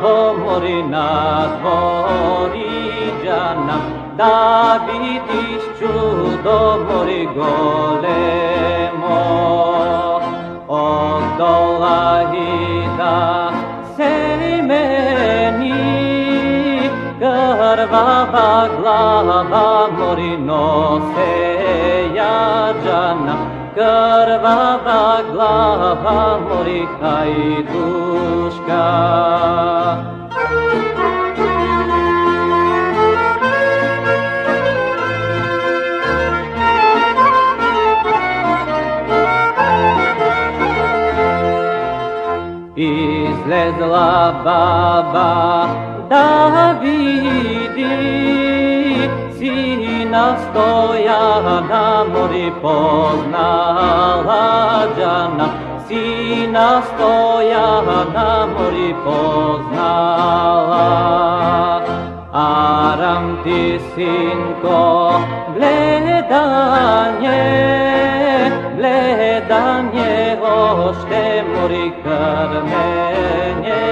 pomori na dvoriđana, da vidiš čudo mori golemo. Od dola i da se meni krvava glava mori nose jađana, krvava glava mori hajduška. Izlezla baba da vidi sina Stojana, mori poznala đana, sina Stojana mori poznala. Aram ti, sinko, gledanje, ošte mori krmenje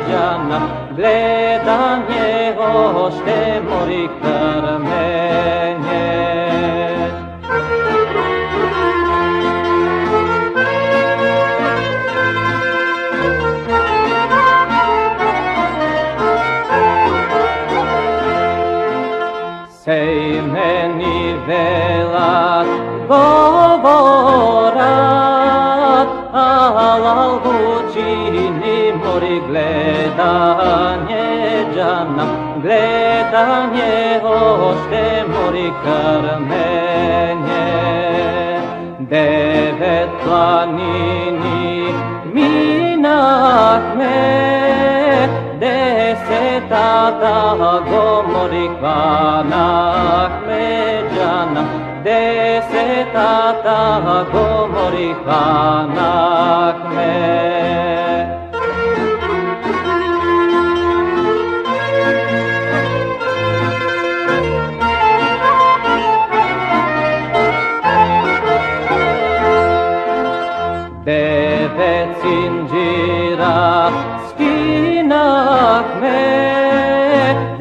đana, gledanje, ošte mori krmenje. Sej meni velat govorat, alal učini mori gledanje đana, gledanje, ošte mori krmenje. Devet planini minah me, deseta dago mori kvanak me đana, deseta dago mori kvanak me. Devet sinđira skinak me,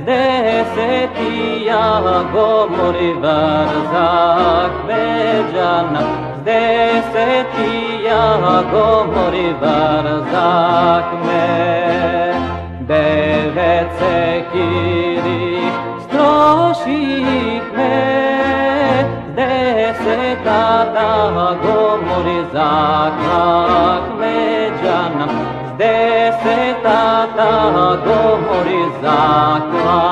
desetija gomori vrzak me đana, desetija gomori vrzak me. Devet sekiri strošik me, deseta gomori zakak me đana, deseta gomori zakak.